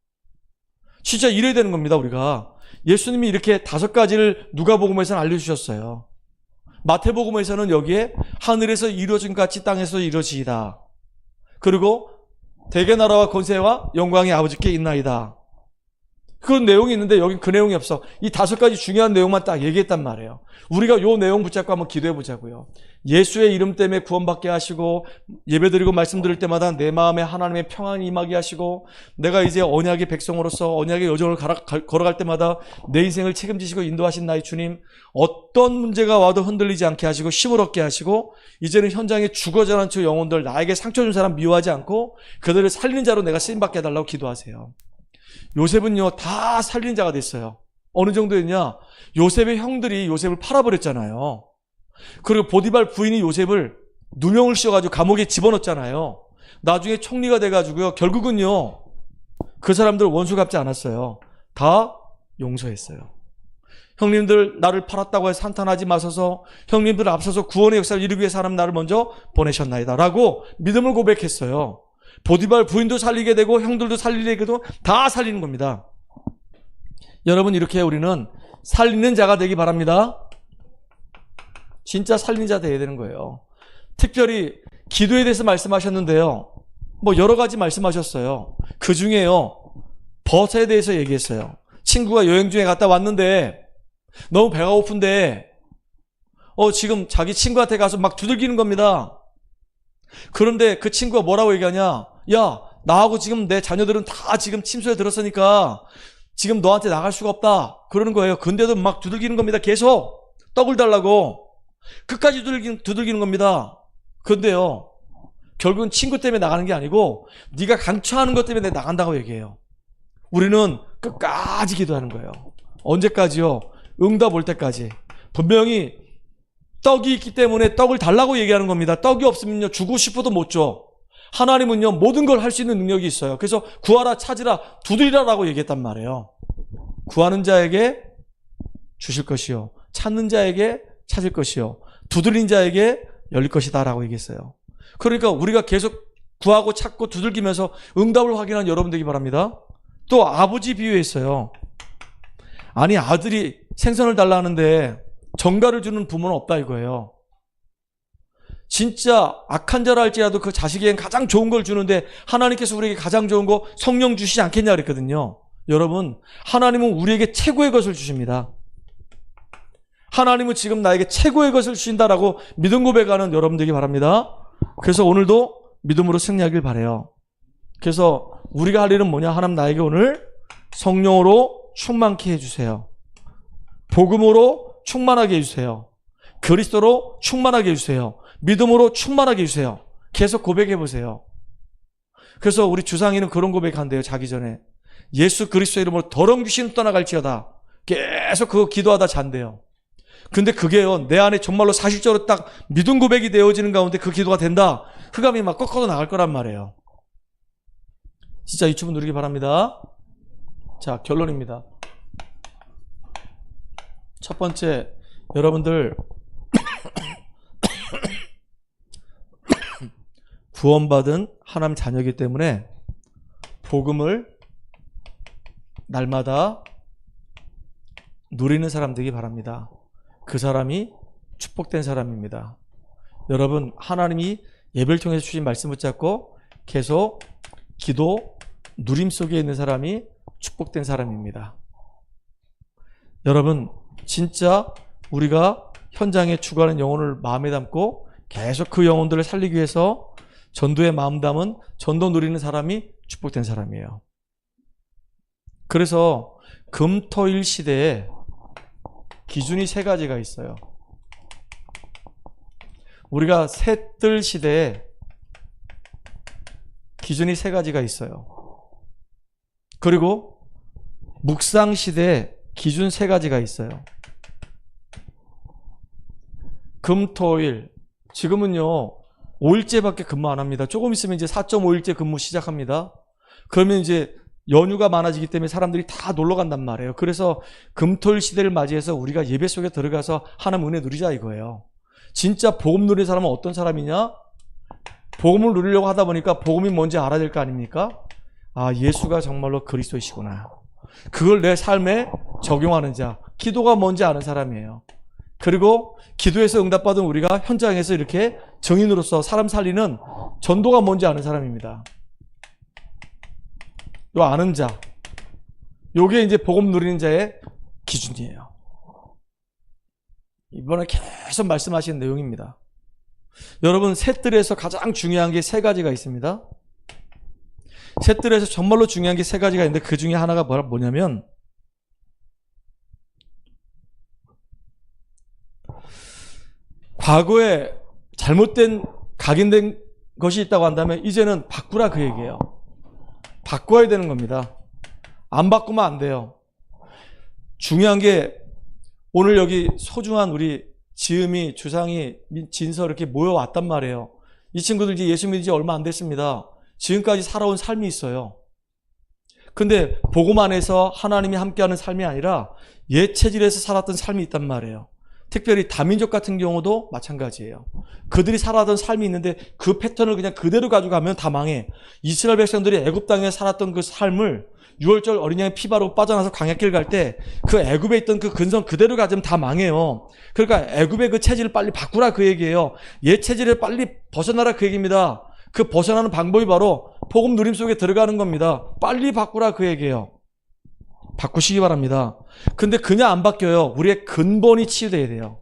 진짜 이래야 되는 겁니다. 우리가 예수님이 이렇게 5가지를 누가복음에서는 알려주셨어요. 마태복음에서는 여기에 하늘에서 이루어진 같이 땅에서 이루어지이다. 그리고 대개 나라와 권세와 영광이 아버지께 있나이다. 그런 내용이 있는데 여긴 그 내용이 없어. 이 5가지 중요한 내용만 딱 얘기했단 말이에요. 우리가 요 내용 붙잡고 한번 기도해 보자고요. 예수의 이름 때문에 구원받게 하시고 예배드리고 말씀 드릴 때마다 내 마음에 하나님의 평안이 임하게 하시고 내가 이제 언약의 백성으로서 언약의 여정을 걸어갈 때마다 내 인생을 책임지시고 인도하신 나의 주님, 어떤 문제가 와도 흔들리지 않게 하시고 힘을 얻게 하시고 이제는 현장에 죽어자란 저 영혼들, 나에게 상처 준 사람 미워하지 않고 그들을 살리는 자로 내가 쓰임받게 해달라고 기도하세요. 요셉은요 다 살린 자가 됐어요. 어느 정도였냐? 요셉의 형들이 요셉을 팔아버렸잖아요. 그리고 보디발 부인이 요셉을 누명을 씌워가지고 감옥에 집어넣었잖아요. 나중에 총리가 돼가지고요 결국은요 그 사람들 원수 갚지 않았어요. 다 용서했어요. 형님들 나를 팔았다고 해서 한탄하지 마소서. 형님들 앞서서 구원의 역사를 이루기 위해서 하나님 나를 먼저 보내셨나이다 라고 믿음을 고백했어요. 보디발 부인도 살리게 되고 형들도 살리게 되고 다 살리는 겁니다. 여러분, 이렇게 우리는 살리는 자가 되기 바랍니다. 진짜 살리는 자 되어야 되는 거예요. 특별히 기도에 대해서 말씀하셨는데요, 뭐 여러 가지 말씀하셨어요. 그 중에요 버섯에 대해서 얘기했어요. 친구가 여행 중에 갔다 왔는데 너무 배가 고픈데 지금 자기 친구한테 가서 막 두들기는 겁니다. 그런데 그 친구가 뭐라고 얘기하냐? 야, 나하고 지금 내 자녀들은 다 지금 침소에 들었으니까 지금 너한테 나갈 수가 없다 그러는 거예요. 근데도 막 두들기는 겁니다. 계속 떡을 달라고 끝까지 두들기는 겁니다. 근데요 결국은 친구 때문에 나가는 게 아니고 네가 강추하는 것 때문에 나간다고 얘기해요. 우리는 끝까지 기도하는 거예요. 언제까지요? 응답 올 때까지. 분명히 떡이 있기 때문에 떡을 달라고 얘기하는 겁니다. 떡이 없으면요 주고 싶어도 못 줘. 하나님은요 모든 걸 할 수 있는 능력이 있어요. 그래서 구하라, 찾으라, 두드리라라고 얘기했단 말이에요. 구하는 자에게 주실 것이요, 찾는 자에게 찾을 것이요, 두드린 자에게 열릴 것이다 라고 얘기했어요. 그러니까 우리가 계속 구하고 찾고 두들기면서 응답을 확인하는 여러분 되기 바랍니다. 또 아버지 비유했어요. 아니, 아들이 생선을 달라 하는데 정가를 주는 부모는 없다 이거예요. 진짜 악한 자라 할지라도 그 자식에겐 가장 좋은 걸 주는데 하나님께서 우리에게 가장 좋은 거 성령 주시지 않겠냐 그랬거든요. 여러분, 하나님은 우리에게 최고의 것을 주십니다. 하나님은 지금 나에게 최고의 것을 주신다라고 믿음 고백하는 여러분 되기 바랍니다. 그래서 오늘도 믿음으로 승리하길 바라요. 그래서 우리가 할 일은 뭐냐? 하나님 나에게 오늘 성령으로 충만케 해주세요. 복음으로 충만하게 해주세요. 그리스도로 충만하게 해주세요. 믿음으로 충만하게 해주세요. 계속 고백해 보세요. 그래서 우리 주상이는 그런 고백한대요. 자기 전에 예수 그리스도 이름으로 더러운 귀신 떠나갈지어다. 계속 그거 기도하다 잔대요. 근데 그게요 내 안에 정말로 사실적으로 딱 믿음 고백이 되어지는 가운데 그 기도가 된다. 흑암이 막 꺾어서 나갈 거란 말이에요. 진짜 유튜브 누리기 바랍니다. 자, 결론입니다. 첫 번째, 여러분들 구원받은 하나님 자녀이기 때문에 복음을 날마다 누리는 사람 되기 바랍니다. 그 사람이 축복된 사람입니다. 여러분, 하나님이 예배를 통해서 주신 말씀 붙잡고 계속 기도, 누림 속에 있는 사람이 축복된 사람입니다. 여러분, 진짜 우리가 현장에 죽어가는 영혼을 마음에 담고 계속 그 영혼들을 살리기 위해서 전도에 마음 담은 전도 누리는 사람이 축복된 사람이에요. 그래서 금토일 시대에 기준이 세 가지가 있어요. 우리가 새뜰 시대에 기준이 세 가지가 있어요. 그리고 묵상 시대에 기준 세 가지가 있어요. 금토일, 지금은요 5일째밖에 근무 안 합니다. 조금 있으면 이제 4.5일째 근무 시작합니다. 그러면 이제 연휴가 많아지기 때문에 사람들이 다 놀러 간단 말이에요. 그래서 금토일 시대를 맞이해서 우리가 예배 속에 들어가서 하나님 은혜 누리자 이거예요. 진짜 복음 누리는 사람은 어떤 사람이냐? 복음을 누리려고 하다 보니까 복음이 뭔지 알아야 될 거 아닙니까? 아, 예수가 정말로 그리스도이시구나. 그걸 내 삶에 적용하는 자, 기도가 뭔지 아는 사람이에요. 그리고 기도에서 응답받은 우리가 현장에서 이렇게 증인으로서 사람 살리는 전도가 뭔지 아는 사람입니다. 요 아는 자, 요게 이제 복음 누리는 자의 기준이에요. 이번에 계속 말씀하신 내용입니다. 여러분, 셋들에서 가장 중요한 게 세 가지가 있습니다. 셋들에서 정말로 중요한 게 세 가지가 있는데 그 중에 하나가 뭐냐면 과거에 잘못된 각인된 것이 있다고 한다면 이제는 바꾸라 그 얘기예요. 바꿔야 되는 겁니다. 안 바꾸면 안 돼요. 중요한 게 오늘 여기 소중한 우리 지음이, 주상이, 진서 이렇게 모여왔단 말이에요. 이 친구들 이제 예수 믿은 지 얼마 안 됐습니다. 지금까지 살아온 삶이 있어요. 근데 복음 안에서 하나님이 함께하는 삶이 아니라 옛 체질에서 살았던 삶이 있단 말이에요. 특별히 다민족 같은 경우도 마찬가지예요. 그들이 살아던 삶이 있는데 그 패턴을 그냥 그대로 가져가면 다 망해. 이스라엘 백성들이 애굽 땅에 살았던 그 삶을 6월절 어린 양의 피 바르고 빠져나서 광야길 갈 때 그 애굽에 있던 그 근성 그대로 가지면 다 망해요. 그러니까 애굽의 그 체질을 빨리 바꾸라 그 얘기예요. 옛 체질을 빨리 벗어나라 그 얘기입니다. 그 벗어나는 방법이 바로 복음 누림 속에 들어가는 겁니다. 빨리 바꾸라 그 얘기예요. 바꾸시기 바랍니다. 근데 그냥 안 바뀌어요. 우리의 근본이 치유돼야 돼요.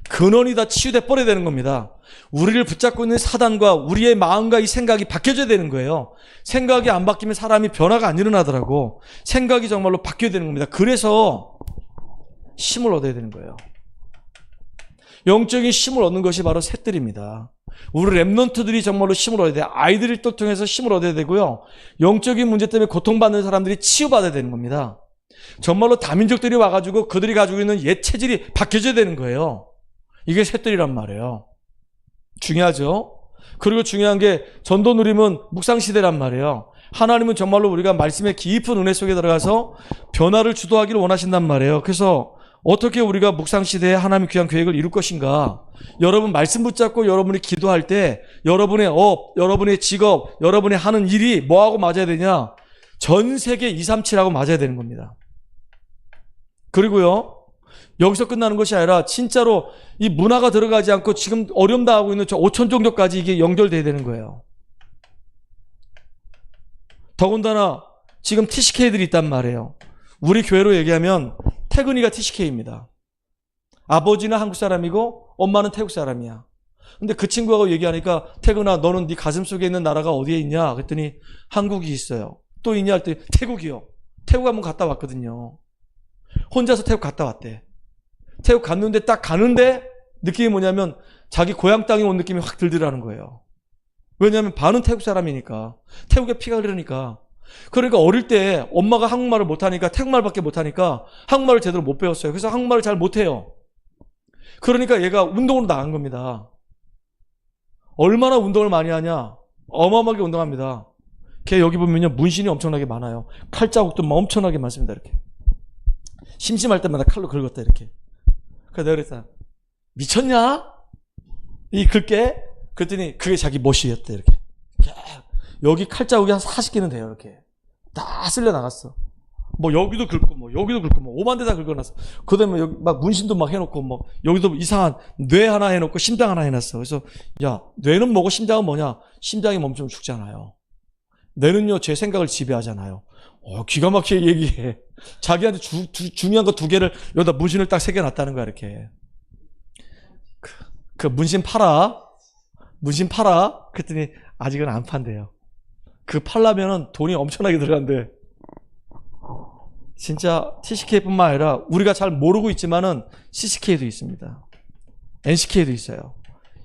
근원이 다 치유돼 버려야 되는 겁니다. 우리를 붙잡고 있는 사단과 우리의 마음과 이 생각이 바뀌어져야 되는 거예요. 생각이 안 바뀌면 사람이 변화가 안 일어나더라고. 생각이 정말로 바뀌어야 되는 겁니다. 그래서 힘을 얻어야 되는 거예요. 영적인 힘을 얻는 것이 바로 셋들입니다. 우리 랩런트들이 정말로 힘을 얻어야 돼요. 아이들을 또 통해서 힘을 얻어야 되고요. 영적인 문제 때문에 고통받는 사람들이 치유받아야 되는 겁니다. 정말로 다민족들이 와가지고 그들이 가지고 있는 옛 체질이 바뀌어져야 되는 거예요. 이게 셋들이란 말이에요. 중요하죠? 그리고 중요한 게 전도 누림은 묵상시대란 말이에요. 하나님은 정말로 우리가 말씀의 깊은 은혜 속에 들어가서 변화를 주도하기를 원하신단 말이에요. 그래서 어떻게 우리가 묵상시대에 하나님의 귀한 계획을 이룰 것인가? 여러분 말씀 붙잡고 여러분이 기도할 때 여러분의 업, 여러분의 직업, 여러분이 하는 일이 뭐하고 맞아야 되냐? 전 세계 237하고 맞아야 되는 겁니다. 그리고요, 여기서 끝나는 것이 아니라 진짜로 이 문화가 들어가지 않고 지금 어려움 당하고 있는 저 5천 종교까지 이게 연결돼야 되는 거예요. 더군다나 지금 TCK들이 있단 말이에요. 우리 교회로 얘기하면 태근이가 TCK입니다. 아버지는 한국 사람이고 엄마는 태국 사람이야. 근데 그 친구하고 얘기하니까 태근아 너는 네 가슴 속에 있는 나라가 어디에 있냐? 그랬더니 한국이 있어요. 또 있냐? 할 때 태국이요. 태국 한번 갔다 왔거든요. 혼자서 태국 갔다 왔대. 태국 갔는데 딱 가는데 느낌이 뭐냐면 자기 고향 땅에 온 느낌이 확 들더라는 거예요. 왜냐하면 반은 태국 사람이니까. 태국에 피가 흐르니까. 그러니까 어릴 때 엄마가 한국말을 못하니까 태국말밖에 못하니까 한국말을 제대로 못 배웠어요. 그래서 한국말을 잘 못해요. 그러니까 얘가 운동으로 나간 겁니다. 얼마나 운동을 많이 하냐? 어마어마하게 운동합니다. 걔 여기 보면요 문신이 엄청나게 많아요. 칼자국도 막 엄청나게 많습니다. 이렇게 심심할 때마다 칼로 긁었다 이렇게. 그래서 내가 그랬어. 미쳤냐? 이 긁게? 그랬더니 그게 자기 멋이었대 이렇게. 여기 칼자국이 한 40개는 돼요. 이렇게 다 쓸려 나갔어. 뭐 여기도 긁고 뭐 여기도 긁고 뭐 오만 데다 긁어놨어. 그다음에 여기 막 문신도 막 해놓고 뭐 여기도 이상한 뇌 하나 해놓고 심장 하나 해놨어. 그래서 야 뇌는 뭐고 심장은 뭐냐? 심장이 멈추면 죽잖아요. 뇌는요 제 생각을 지배하잖아요. 기가 막히게 얘기해. 자기한테 중요한 거 2개를 여기다 문신을 딱 새겨놨다는 거야, 이렇게. 그 문신 팔아. 문신 팔아. 그랬더니 아직은 안 판대요. 그 팔려면은 돈이 엄청나게 들어간대. 진짜 TCK뿐만 아니라 우리가 잘 모르고 있지만은 CCK도 있습니다. NCK도 있어요.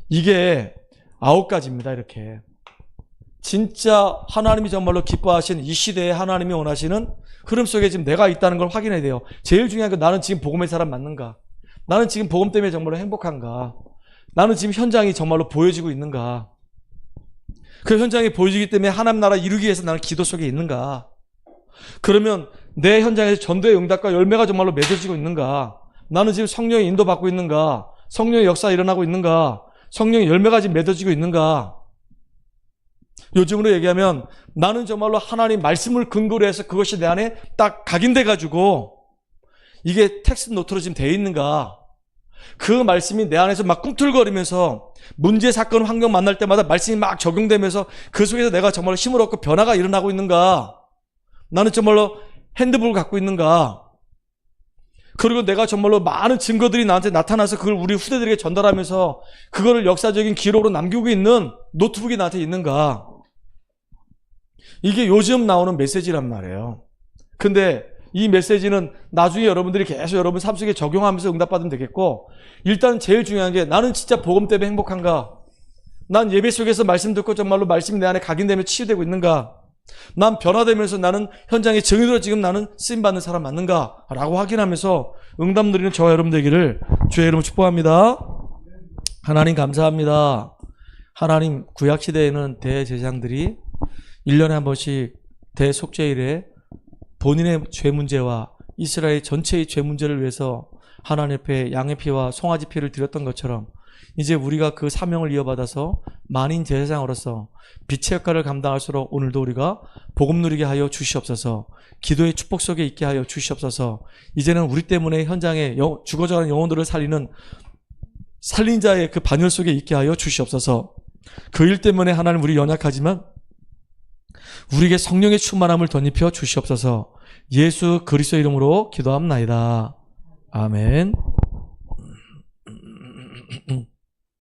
이게 9가지입니다, 이렇게. 진짜 하나님이 정말로 기뻐하시는 이 시대에 하나님이 원하시는 흐름 속에 지금 내가 있다는 걸 확인해야 돼요. 제일 중요한 건 나는 지금 복음의 사람 맞는가? 나는 지금 복음 때문에 정말로 행복한가? 나는 지금 현장이 정말로 보여지고 있는가? 그 현장이 보여지기 때문에 하나님 나라 이루기 위해서 나는 기도 속에 있는가? 그러면 내 현장에서 전도의 응답과 열매가 정말로 맺어지고 있는가? 나는 지금 성령의 인도받고 있는가? 성령의 역사가 일어나고 있는가? 성령의 열매가 지금 맺어지고 있는가? 요즘으로 얘기하면 나는 정말로 하나님 말씀을 근거로 해서 그것이 내 안에 딱 각인돼 가지고 이게 텍스트 노트로 지금 돼 있는가? 그 말씀이 내 안에서 막 꿈틀거리면서 문제, 사건, 환경 만날 때마다 말씀이 막 적용되면서 그 속에서 내가 정말로 힘을 얻고 변화가 일어나고 있는가? 나는 정말로 핸드북을 갖고 있는가? 그리고 내가 정말로 많은 증거들이 나한테 나타나서 그걸 우리 후대들에게 전달하면서 그거를 역사적인 기록으로 남기고 있는 노트북이 나한테 있는가? 이게 요즘 나오는 메시지란 말이에요. 근데 이 메시지는 나중에 여러분들이 계속 여러분 삶 속에 적용하면서 응답받으면 되겠고, 일단 제일 중요한 게 나는 진짜 복음 때문에 행복한가? 난 예배 속에서 말씀 듣고 정말로 말씀이 내 안에 각인되며 치유되고 있는가? 난 변화되면서 나는 현장의 증인으로 지금 나는 쓰임받는 사람 맞는가? 라고 확인하면서 응답 누리는 저와 여러분 되기를 주의 이름으로 축복합니다. 하나님 감사합니다. 하나님 구약시대에는 대제사장들이 1년에 한 번씩 대속죄일에 본인의 죄 문제와 이스라엘 전체의 죄 문제를 위해서 하나님 앞에 양의 피와 송아지 피를 드렸던 것처럼 이제 우리가 그 사명을 이어받아서 만인 제사장으로서 빛의 역할을 감당할수록 오늘도 우리가 복음 누리게 하여 주시옵소서. 기도의 축복 속에 있게 하여 주시옵소서. 이제는 우리 때문에 현장에 죽어져가는 영혼들을 살린 자의 그 반열 속에 있게 하여 주시옵소서. 그 일 때문에 하나님 우리 연약하지만 우리에게 성령의 충만함을 덧입혀 주시옵소서. 예수 그리스도 이름으로 기도합나이다. 아멘.